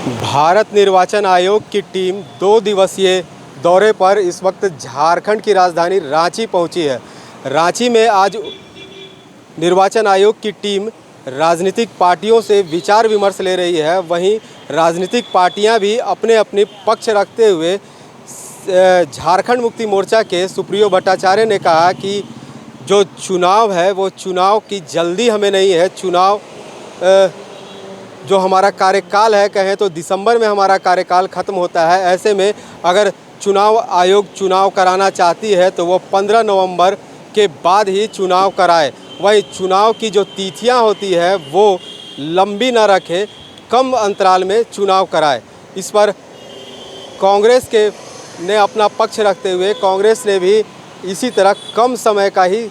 भारत निर्वाचन आयोग की टीम 2 दिवसीय दौरे पर इस वक्त झारखंड की राजधानी रांची पहुंची है। रांची में आज निर्वाचन आयोग की टीम राजनीतिक पार्टियों से विचार विमर्श ले रही है। वहीं राजनीतिक पार्टियां भी अपने अपने पक्ष रखते हुए झारखंड मुक्ति मोर्चा के सुप्रियो भट्टाचार्य ने कहा कि जो चुनाव है वो चुनाव की जल्दी हमें नहीं है। चुनाव जो हमारा कार्यकाल है, कहें तो दिसंबर में हमारा कार्यकाल ख़त्म होता है। ऐसे में अगर चुनाव आयोग चुनाव कराना चाहती है तो वो 15 नवंबर के बाद ही चुनाव कराए। वही चुनाव की जो तिथियां होती है वो लंबी ना रखे, कम अंतराल में चुनाव कराए। इस पर कांग्रेस के ने अपना पक्ष रखते हुए कांग्रेस ने भी इसी तरह कम समय का ही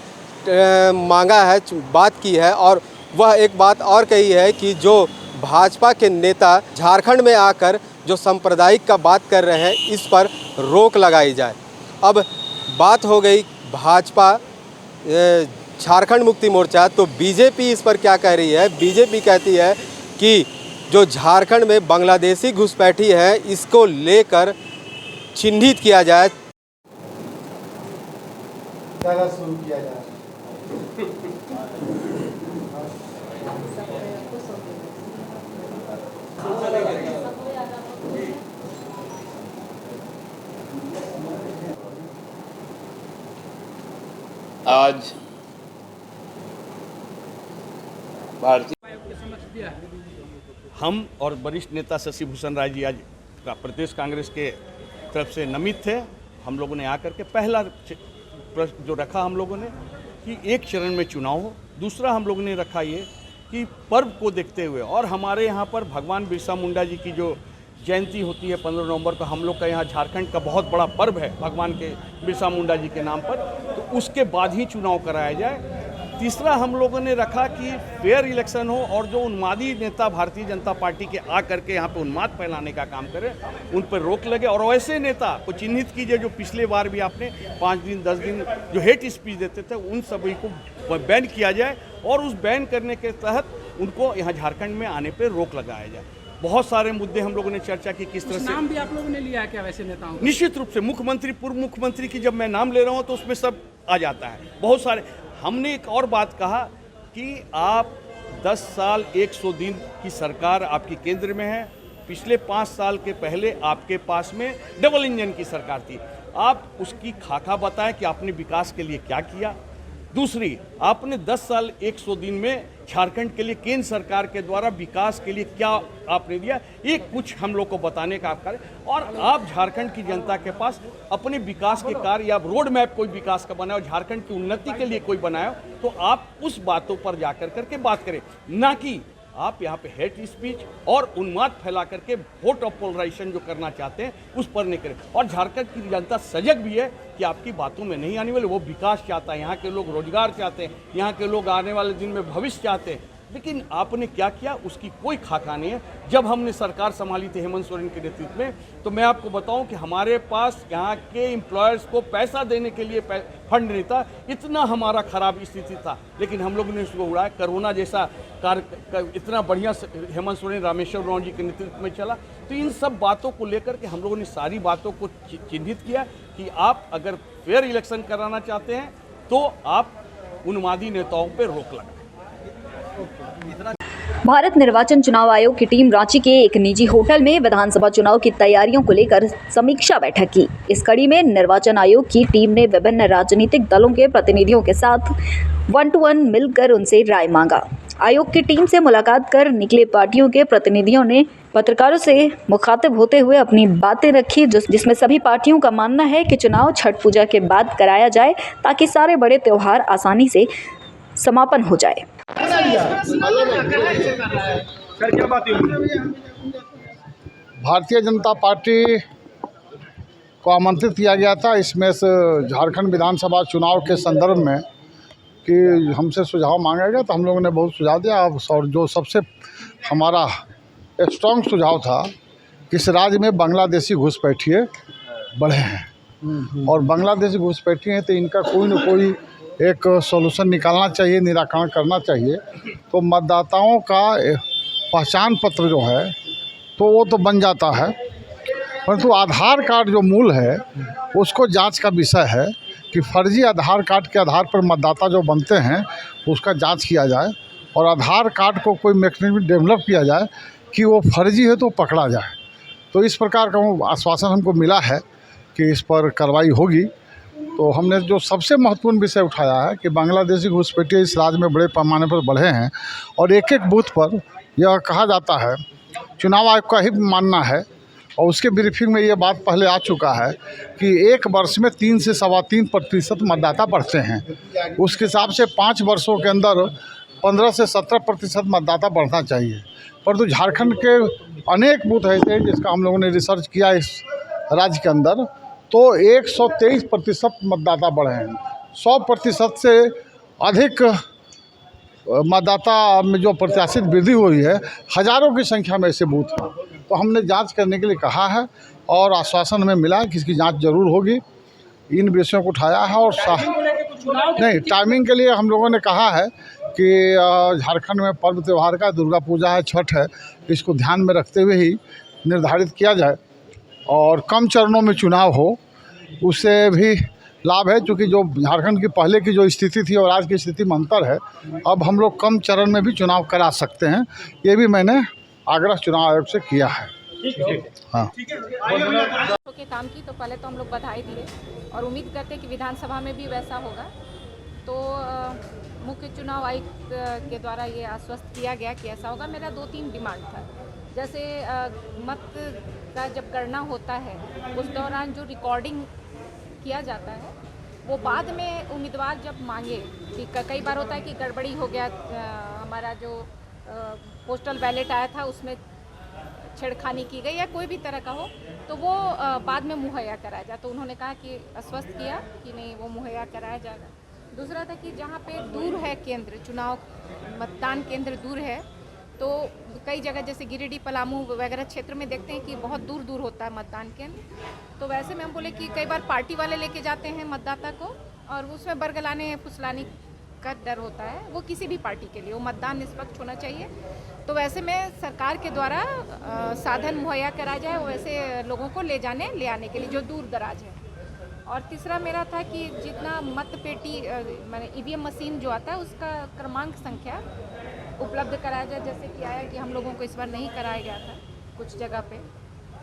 मांगा है, बात की है। और वह एक बात और कही है कि जो भाजपा के नेता झारखंड में आकर जो सांप्रदायिक का बात कर रहे हैं, इस पर रोक लगाई जाए। अब बात हो गई भाजपा झारखंड मुक्ति मोर्चा, तो बीजेपी इस पर क्या कह रही है। बीजेपी कहती है कि जो झारखंड में बांग्लादेशी घुसपैठी है, इसको लेकर चिन्हित किया जाए, शुरू किया जाए। आज हम और वरिष्ठ नेता शशि भूषण राय जी आज प्रदेश कांग्रेस के तरफ से नमित थे। हम लोगों ने आकर के पहला प्रश्न जो रखा हम लोगों ने कि एक चरण में चुनाव हो। दूसरा हम लोगों ने रखा ये कि पर्व को देखते हुए, और हमारे यहाँ पर भगवान बिरसा मुंडा जी की जो जयंती होती है 15 नवंबर को, हम लोग का यहाँ झारखंड का बहुत बड़ा पर्व है भगवान के बिरसा मुंडा जी के नाम पर, तो उसके बाद ही चुनाव कराया जाए। तीसरा हम लोगों ने रखा कि फेयर इलेक्शन हो, और जो उन्मादी नेता भारतीय जनता पार्टी के आ करके यहाँ पे उन्माद फैलाने का काम करें, उन पर रोक लगे। और वैसे नेता को चिन्हित कीजिए जो पिछले बार भी आपने 5 दिन 10 दिन जो हेट स्पीच देते थे, उन सभी को बैन किया जाए, और उस बैन करने के तहत उनको यहाँ झारखंड में आने पर रोक लगाया जाए। बहुत सारे मुद्दे हम लोगों ने चर्चा की। किस तरह से नाम भी आप लोगों ने लिया क्या वैसे नेताओं? निश्चित रूप से मुख्यमंत्री, पूर्व मुख्यमंत्री की जब मैं नाम ले रहा हूँ तो उसमें सब आ जाता है, बहुत सारे। हमने एक और बात कहा कि आप 10 साल 100 दिन की सरकार आपकी केंद्र में है। पिछले 5 साल के पहले आपके पास में डबल इंजन की सरकार थी। आप उसकी खाका बताएं कि आपने विकास के लिए क्या किया। दूसरी, आपने 10 साल 100 दिन में झारखंड के लिए केंद्र सरकार के द्वारा विकास के लिए क्या आपने दिया, ये कुछ हम लोग को बताने का आप करें। और आप झारखंड की जनता के पास अपने विकास के कार्य या रोड मैप कोई विकास का बनाए, झारखंड की उन्नति के लिए कोई बनाए, तो आप उस बातों पर जाकर करके बात करें, ना कि आप यहाँ पे हेट स्पीच और उन्माद फैला करके वोट ऑफ पोलराइजेशन जो करना चाहते हैं उस पर नहीं करें। और झारखंड की जनता सजग भी है कि आपकी बातों में नहीं आने वाले, वो विकास चाहता है, यहाँ के लोग रोजगार चाहते हैं, यहाँ के लोग आने वाले दिन में भविष्य चाहते हैं। लेकिन आपने क्या किया उसकी कोई खाका नहीं है। जब हमने सरकार संभाली थी हेमंत सोरेन के नेतृत्व में, तो मैं आपको बताऊं कि हमारे पास यहाँ के एम्प्लॉयर्स को पैसा देने के लिए फंड नहीं था, इतना हमारा खराब स्थिति था। लेकिन हम लोगों ने उसको उड़ाया। कोरोना जैसा कार्य इतना बढ़िया हेमंत सोरेन, रामेश्वर राव जी के नेतृत्व में चला। तो इन सब बातों को लेकर के हम लोगों ने सारी बातों को चिन्हित किया कि आप अगर फेयर इलेक्शन कराना चाहते हैं तो आप उन्मादी नेताओं पर रोक लगाएं। भारत निर्वाचन चुनाव आयोग की टीम रांची के एक निजी होटल में विधानसभा चुनाव की तैयारियों को लेकर समीक्षा बैठक की। इस कड़ी में निर्वाचन आयोग की टीम ने विभिन्न राजनीतिक दलों के प्रतिनिधियों के साथ 1-to-1 मिलकर उनसे राय मांगा। आयोग की टीम से मुलाकात कर निकले पार्टियों के प्रतिनिधियों ने पत्रकारों से मुखातिब होते हुए अपनी बातें रखी, जिसमें सभी पार्टियों का मानना है कि चुनाव छठ पूजा के बाद कराया जाए ताकि सारे बड़े त्योहार आसानी से समापन हो जाए। भारतीय जनता पार्टी को आमंत्रित किया गया था इसमें से झारखंड विधानसभा चुनाव के संदर्भ में कि हमसे सुझाव मांगा गया, तो हम लोगों ने बहुत सुझाव दिया। और जो सबसे हमारा स्ट्रॉन्ग सुझाव था, इस राज्य में बांग्लादेशी घुसपैठिए बढ़े हैं, और बांग्लादेशी घुसपैठिए हैं तो इनका कोई न कोई एक सॉल्यूशन निकालना चाहिए, निराकरण करना चाहिए। तो मतदाताओं का पहचान पत्र जो है तो वो तो बन जाता है, परंतु आधार कार्ड जो मूल है उसको जांच का विषय है कि फर्जी आधार कार्ड के आधार पर मतदाता जो बनते हैं उसका जांच किया जाए और आधार कार्ड को कोई मैकेनिज्म डेवलप किया जाए कि वो फर्जी है तो पकड़ा जाए। तो इस प्रकार का आश्वासन हमको मिला है कि इस पर कार्रवाई होगी। तो हमने जो सबसे महत्वपूर्ण विषय उठाया है कि बांग्लादेशी घुसपैठिए इस राज्य में बड़े पैमाने पर बढ़े हैं और एक एक बूथ पर यह कहा जाता है, चुनाव आयोग का ही मानना है और उसके ब्रीफिंग में ये बात पहले आ चुका है कि एक वर्ष में 3 से 3.25% मतदाता बढ़ते हैं। उस हिसाब से 5 वर्षों के अंदर 15 से 17% मतदाता बढ़ना चाहिए। परंतु झारखंड के अनेक बूथ ऐसे हैं जिसका हम लोगों ने रिसर्च किया इस राज्य के अंदर, तो 123% मतदाता बढ़े हैं। 100% से अधिक मतदाता में जो प्रत्याशित वृद्धि हुई है, हज़ारों की संख्या में ऐसे बूथ हैं। तो हमने जांच करने के लिए कहा है और आश्वासन में मिला कि इसकी जांच जरूर होगी। इन विषयों को उठाया है और नहीं, टाइमिंग के लिए हम लोगों ने कहा है कि झारखंड में पर्व त्यौहार का दुर्गा पूजा है, छठ है, इसको ध्यान में रखते हुए ही निर्धारित किया जाए और कम चरणों में चुनाव हो। उससे भी लाभ है, क्योंकि जो झारखंड की पहले की जो स्थिति थी और आज की स्थिति में अंतर है। अब हम लोग कम चरण में भी चुनाव करा सकते हैं, ये भी मैंने आग्रह चुनाव आयोग से किया है। हाँ के काम की तो पहले तो हम लोग बधाई दिए और उम्मीद करते हैं कि विधानसभा में भी वैसा होगा। तो मुख्य चुनाव आयुक्त के द्वारा ये आश्वस्त किया गया कि ऐसा होगा। मेरा 2-3 डिमांड था, जैसे मत का जब गणना होता है उस दौरान जो रिकॉर्डिंग किया जाता है वो बाद में उम्मीदवार जब मांगे कि कई बार होता है कि गड़बड़ी हो गया, हमारा जो पोस्टल बैलेट आया था उसमें छेड़खानी की गई या कोई भी तरह का हो, तो वो बाद में मुहैया कराया जाए। तो उन्होंने कहा कि आश्वस्त किया कि नहीं, वो मुहैया कराया जाएगा। दूसरा था कि जहाँ पे दूर है केंद्र, चुनाव मतदान केंद्र दूर है, तो कई जगह जैसे गिरिडीह, पलामू वगैरह क्षेत्र में देखते हैं कि बहुत दूर दूर होता है मतदान केंद्र। तो वैसे में हम बोले कि कई बार पार्टी वाले लेके जाते हैं मतदाता को और उसमें बरगलाने फुसलाने का डर होता है। वो किसी भी पार्टी के लिए वो मतदान निष्पक्ष होना चाहिए। तो वैसे में सरकार के द्वारा साधन मुहैया कराया जाए वैसे लोगों को ले आने के लिए जो दूर दराज है। और तीसरा मेरा था कि जितना मत पेटी माने ईवीएम मशीन जो आता है उसका क्रमांक संख्या उपलब्ध कराया जाए, जैसे कि आया कि हम लोगों को इस बार नहीं कराया गया था कुछ जगह पे,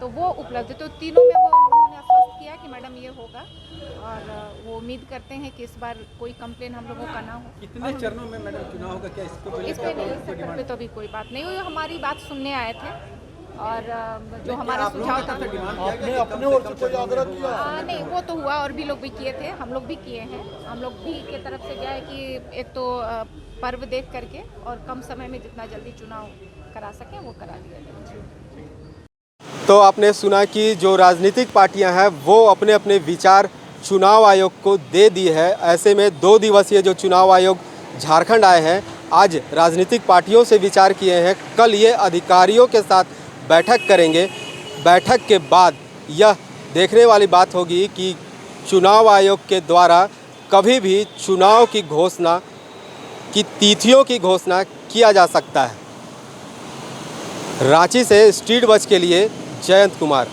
तो वो उपलब्ध। तो तीनों में वो उन्होंने आश्वस्त किया कि मैडम ये होगा और वो उम्मीद करते हैं कि इस बार कोई कंप्लेन हम लोगों का ना हो। कितने चरणों में मैडम चुनाव होगा, क्या इस पे नहीं, सेक्टर पे तो अभी कोई बात नहीं हुई। हमारी बात सुनने आए थे और जो हमारा सुझाव था आपने अपने ओर से कोई आग्रह किया? नहीं, वो तो हुआ और भी लोग भी किए थे, हम लोग भी किए हैं। हम लोग भी के तरफ से क्या है कि एक तो पर्व देख करके और कम समय में जितना जल्दी चुनाव करा सकें वो करा दिया जाए। तो आपने सुना कि जो राजनीतिक पार्टियां हैं वो अपने अपने विचार चुनाव आयोग को दे दी है। ऐसे में 2 दिवसीय जो चुनाव आयोग झारखंड आए हैं, आज राजनीतिक पार्टियों से विचार किए हैं। कल ये अधिकारियों के साथ बैठक करेंगे। बैठक के बाद यह देखने वाली बात होगी कि चुनाव आयोग के द्वारा कभी भी चुनाव की घोषणा की तिथियों की घोषणा किया जा सकता है। रांची से स्ट्रीट वॉच के लिए जयंत कुमार।